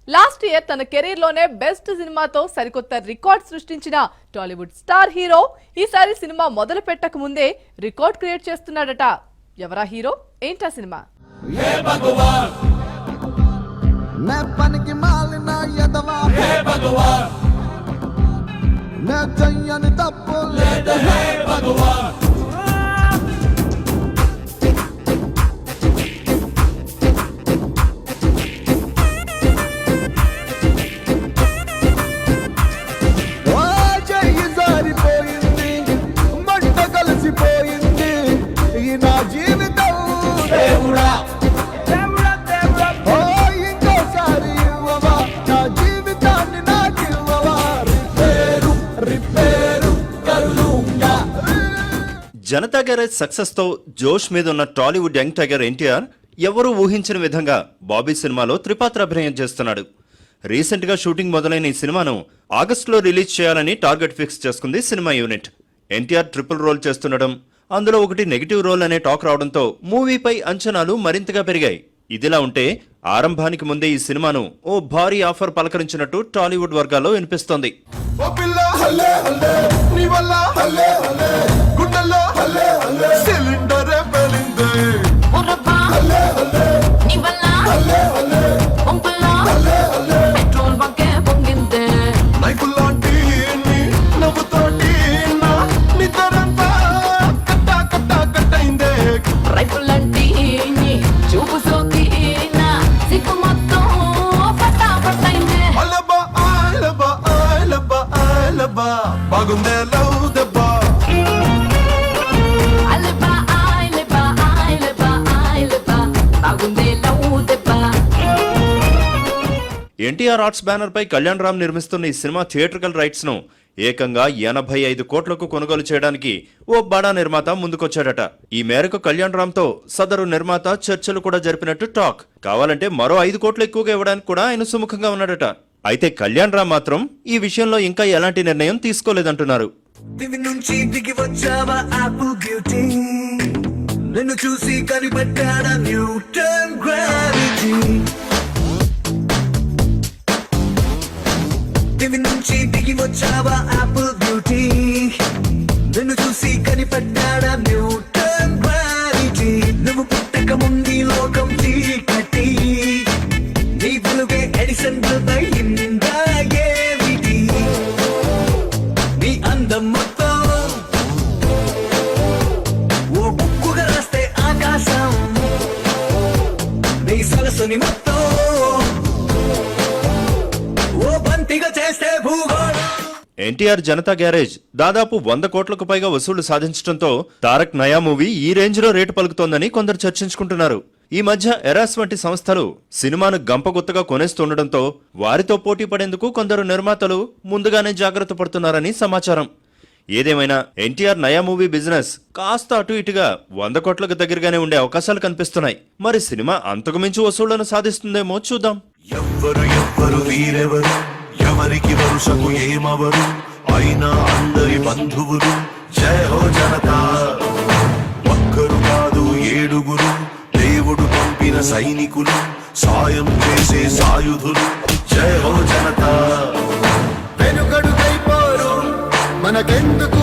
Last year తన career లోనే best సినిమాతో సరికొత్త రికార్డ్ సృష్టించిన టాలీవుడ్ స్టార్ హీరో ఈసారి సినిమా మొదలు పెట్టక ముందే రికార్డ్ క్రియేట్ చేస్తున్నాడట. ఎవరా హీరో, ఏంటా సినిమా? జనతా గ్యారేజ్ సక్సెస్ తో జోష్ మీద ఉన్న టాలీవుడ్ యంగ్ టైగర్ ఎన్టీఆర్ ఎవరూ ఊహించిన విధంగా బాబీ సినిమాలో త్రిపాత్ర అభినయం చేస్తున్నాడు. రీసెంట్ గా షూటింగ్ మొదలైన ఈ సినిమాను ఆగస్టులో రిలీజ్ చేయాలని టార్గెట్ ఫిక్స్ చేసుకుంది సినిమా యూనిట్. ఎన్టీఆర్ ట్రిపుల్ రోల్ చేస్తుండడం, అందులో ఒకటి నెగిటివ్ రోల్ అనే టాక్ రావడంతో మూవీపై అంచనాలు మరింతగా పెరిగాయి. ఇదిలా ఉంటే ఆరంభానికి ముందే ఈ సినిమాను ఓ భారీ ఆఫర్ పలకరించినట్టు టాలీవుడ్ వర్గాల్లో వినిపిస్తోంది. ఎన్టీఆర్ ఆర్ట్స్ బ్యానర్ పై కళ్యాణ్ రామ్ నిర్మిస్తున్న ఈ సినిమా థియేట్రికల్ రైట్స్ ను ఏకంగా 85 కోట్లకు కొనుగోలు చేయడానికి ఓ బడా నిర్మాత ముందుకొచ్చాడట. ఈ మేరకు కళ్యాణ్ రామ్ తో సదరు నిర్మాత చర్చలు కూడా జరిపినట్టు టాక్. కావాలంటే మరో 5 కోట్లు ఎక్కువగా ఇవ్వడానికి కూడా ఆయన సుముఖంగా ఉన్నాడట. అయితే కళ్యాణ్ రామ్ మాత్రం ఈ విషయంలో ఇంకా ఎలాంటి నిర్ణయం తీసుకోలేదంటున్నారు. చూసి కనిపెట్టాడా న్యూటన్ గ్రావిటీ, నుంచి దిగి వచ్చావా ఆపిల్ బ్యూటీ, నిన్ను చూసి కనిపెట్టాడా న్యూటన్ గ్రావిటీ, నువ్వు పుట్టక ముందు లోకం చీకటి, నీ వెలుగే ఎడిసన్ అయిందా ఏమిటి, నీ అందం మొత్తం ఓ బుక్కుగా రాస్తే ఆకాశం, నీ సరస్సుని మొత్తం ఎన్టీఆర్ జనతా గ్యారేజ్ దాదాపు 100 కోట్లకు పైగా వసూళ్లు సాధించడంతో తారక్ నయా మూవీ ఈ రేంజ్ లో రేటు పలుకుతోందని కొందరు చర్చించుకుంటున్నారు. ఈ మధ్య ఎరాస్ వంటి సంస్థలు సినిమాను గంపగుత్తగా కొనేస్తుండటంతో వారితో పోటీ పడేందుకు కొందరు నిర్మాతలు ముందుగానే జాగ్రత్త పడుతున్నారని సమాచారం. ఏదేమైనా ఎన్టీఆర్ నయా మూవీ బిజినెస్ కాస్త అటు ఇటుగా 100 కోట్లకు దగ్గరగానే ఉండే అవకాశాలు కనిపిస్తున్నాయి. మరి సినిమా అంతకు మించి వసూళ్లను సాధిస్తుందేమో చూద్దాం. ఎవరికి వరుసకు ఏమవరు అయినా అందరి బంధువులు, జయ హో జనతా, ఒక్కరు కాదు 7గురు, దేవుడు పంపిన సైనికులు, సాయం చేసే సాయుధులు, జయ హో జనతా. వెనుకడుకైపోరు మనకెందుకు